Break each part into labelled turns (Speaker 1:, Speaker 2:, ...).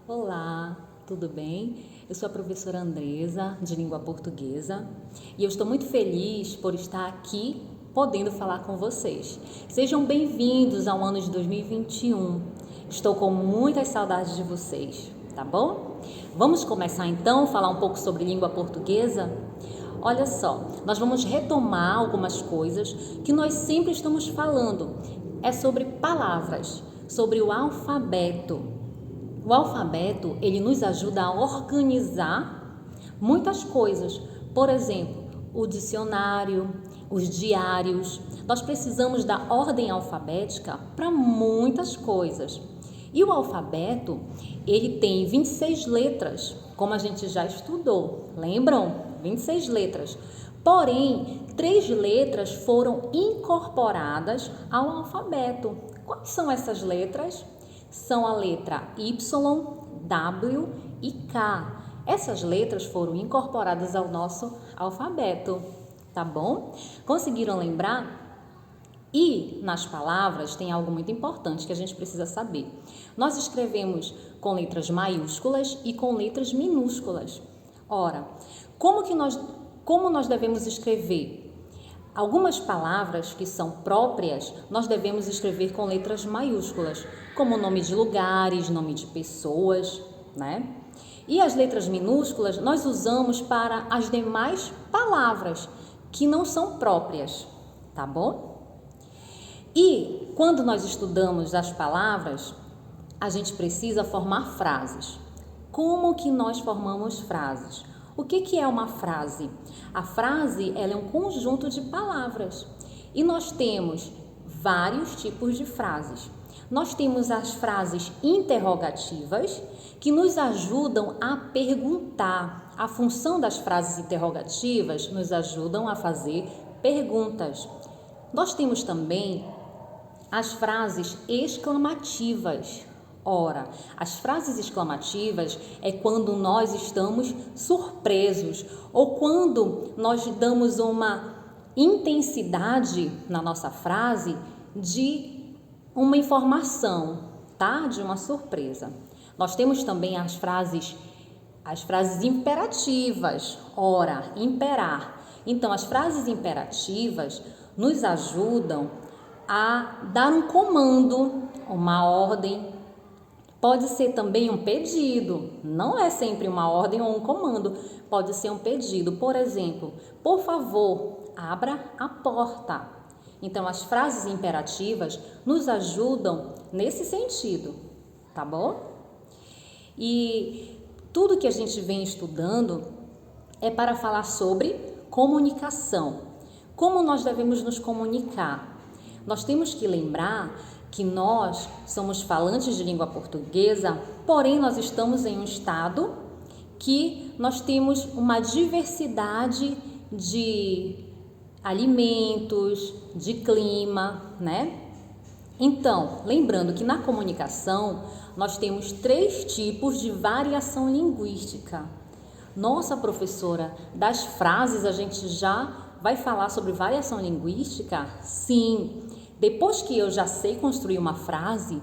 Speaker 1: Olá, tudo bem? Eu sou a professora Andresa, de língua portuguesa, e eu estou muito feliz por estar aqui podendo falar com vocês. Sejam bem-vindos ao ano de 2021. Estou com muitas saudades de vocês, tá bom? Vamos começar então a falar um pouco sobre língua portuguesa? Olha só, nós vamos retomar algumas coisas que nós sempre estamos falando. É sobre palavras, sobre o alfabeto. O alfabeto, ele nos ajuda a organizar muitas coisas. Por exemplo, o dicionário, os diários. Nós precisamos da ordem alfabética para muitas coisas. E o alfabeto, ele tem 26 letras, como a gente já estudou. Lembram? 26 letras. Porém, 3 letras foram incorporadas ao alfabeto. Quais são essas letras? São a letra Y, W e K. Essas letras foram incorporadas ao nosso alfabeto, tá bom? Conseguiram lembrar? E nas palavras tem algo muito importante que a gente precisa saber. Nós escrevemos com letras maiúsculas e com letras minúsculas. Ora, como nós devemos escrever? Algumas palavras que são próprias, nós devemos escrever com letras maiúsculas, como nome de lugares, nome de pessoas, né? E as letras minúsculas nós usamos para as demais palavras que não são próprias, tá bom? E quando nós estudamos as palavras, a gente precisa formar frases. Como que nós formamos frases? O que é uma frase? A frase ela é um conjunto de palavras e nós temos vários tipos de frases. Nós temos as frases interrogativas que nos ajudam a perguntar. A função das frases interrogativas nos ajudam a fazer perguntas. Nós temos também as frases exclamativas. Ora, as frases exclamativas é quando nós estamos surpresos ou quando nós damos uma intensidade na nossa frase de uma informação, tá? De uma surpresa. Nós temos também as frases imperativas. Ora, imperar. Então, as frases imperativas nos ajudam a dar um comando, uma ordem. Pode ser também um pedido, não é sempre uma ordem ou um comando, pode ser um pedido. Por exemplo, por favor, abra a porta. Então, as frases imperativas nos ajudam nesse sentido, tá bom? E tudo que a gente vem estudando é para falar sobre comunicação. Como nós devemos nos comunicar? Nós temos que lembrar que nós somos falantes de língua portuguesa, porém nós estamos em um estado que nós temos uma diversidade de alimentos, de clima, né? Então, lembrando que na comunicação nós temos 3 tipos de variação linguística. Nossa, professora, das frases a gente já vai falar sobre variação linguística? Sim. Depois que eu já sei construir uma frase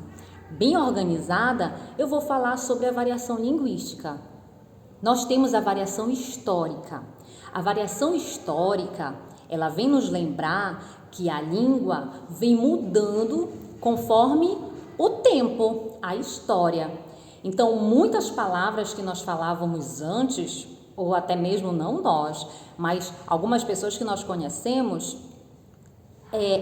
Speaker 1: bem organizada, eu vou falar sobre a variação linguística. Nós temos a variação histórica. A variação histórica, ela vem nos lembrar que a língua vem mudando conforme o tempo, a história. Então, muitas palavras que nós falávamos antes, ou até mesmo não nós, mas algumas pessoas que nós conhecemos,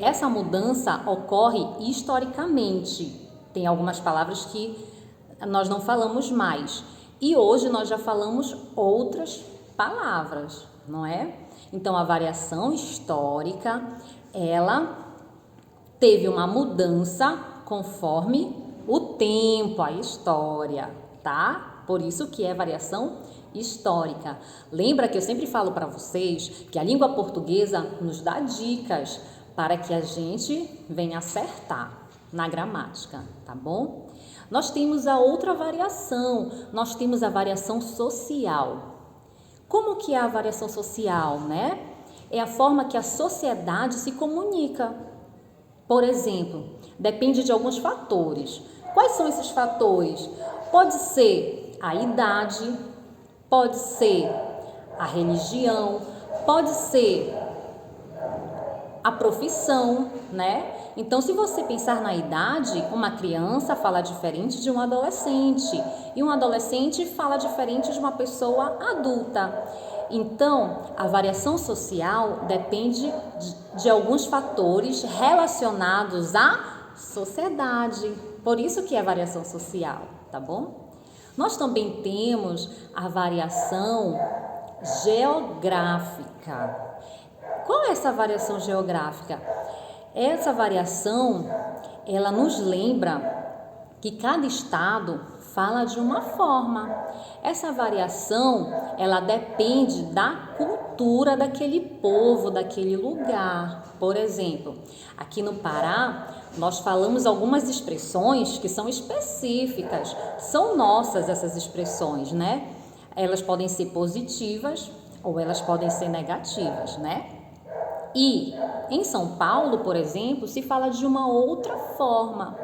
Speaker 1: essa mudança ocorre historicamente. Tem algumas palavras que nós não falamos mais. E hoje nós já falamos outras palavras, não é? Então, a variação histórica, ela teve uma mudança conforme o tempo, a história, tá? Por isso que é variação histórica. Lembra que eu sempre falo para vocês que a língua portuguesa nos dá dicas para que a gente venha acertar na gramática, tá bom? Nós temos a outra variação, nós temos a variação social. Como que é a variação social, né? É a forma que a sociedade se comunica. Por exemplo, depende de alguns fatores. Quais são esses fatores? Pode ser a idade, pode ser a religião, pode ser a profissão, né? Então, se você pensar na idade, uma criança fala diferente de um adolescente e um adolescente fala diferente de uma pessoa adulta. Então, a variação social depende de alguns fatores relacionados à sociedade. Por isso que é variação social, tá bom? Nós também temos a variação geográfica. Qual é essa variação geográfica? Essa variação, ela nos lembra que cada estado fala de uma forma. Essa variação, ela depende da cultura daquele povo, daquele lugar. Por exemplo, aqui no Pará, nós falamos algumas expressões que são específicas. São nossas essas expressões, né? Elas podem ser positivas ou elas podem ser negativas, né? E em São Paulo, por exemplo, se fala de uma outra forma.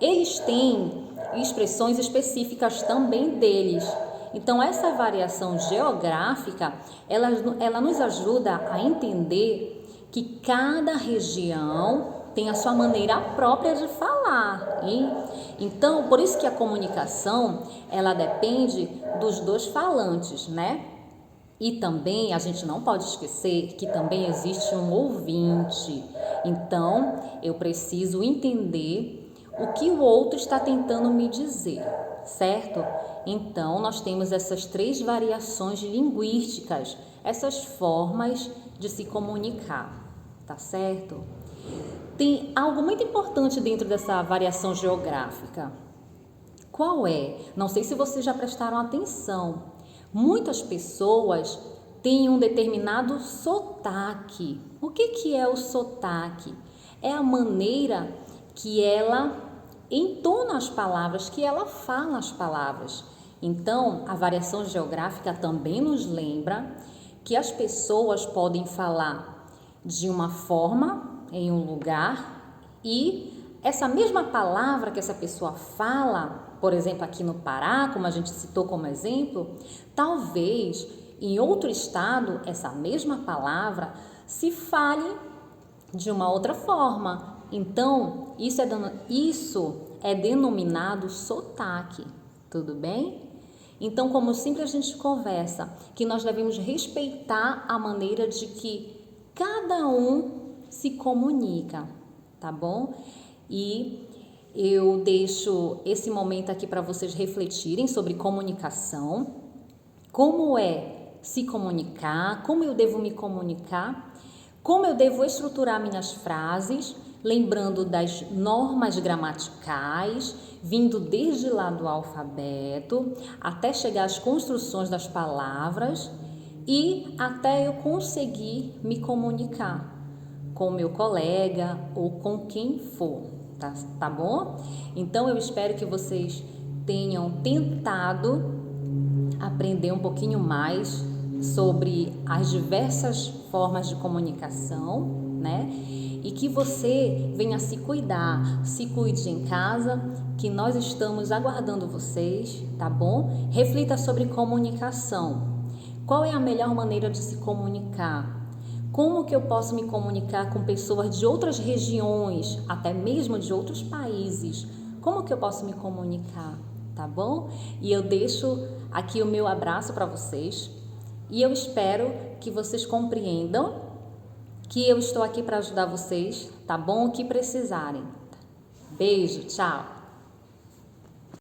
Speaker 1: Eles têm expressões específicas também deles. Então, essa variação geográfica, ela nos ajuda a entender que cada região tem a sua maneira própria de falar. Hein? Então, por isso que a comunicação, ela depende dos dois falantes, né? E também a gente não pode esquecer que também existe um ouvinte. Então, eu preciso entender o que o outro está tentando me dizer, certo? Então, nós temos essas 3 variações linguísticas, essas formas de se comunicar, tá certo? Tem algo muito importante dentro dessa variação geográfica. Qual é? Não sei se vocês já prestaram atenção. Muitas pessoas têm um determinado sotaque. O que é o sotaque? É a maneira que ela entona as palavras, que ela fala as palavras. Então, a variação geográfica também nos lembra que as pessoas podem falar de uma forma em um lugar e essa mesma palavra que essa pessoa fala, por exemplo, aqui no Pará, como a gente citou como exemplo, talvez em outro estado essa mesma palavra se fale de uma outra forma. Então, isso é denominado sotaque, tudo bem? Então, como sempre a gente conversa, que nós devemos respeitar a maneira de que cada um se comunica, tá bom? E eu deixo esse momento aqui para vocês refletirem sobre comunicação, como é se comunicar, como eu devo me comunicar, como eu devo estruturar minhas frases, lembrando das normas gramaticais, vindo desde lá do alfabeto, até chegar às construções das palavras e até eu conseguir me comunicar com meu colega ou com quem for, tá bom? Então eu espero que vocês tenham tentado aprender um pouquinho mais sobre as diversas formas de comunicação, né? E que você venha se cuidar, se cuide em casa, que nós estamos aguardando vocês, tá bom? Reflita sobre comunicação. Qual é a melhor maneira de se comunicar? Como que eu posso me comunicar com pessoas de outras regiões, até mesmo de outros países? Como que eu posso me comunicar, tá bom? E eu deixo aqui o meu abraço para vocês e eu espero que vocês compreendam que eu estou aqui para ajudar vocês, tá bom? O que precisarem. Beijo, tchau!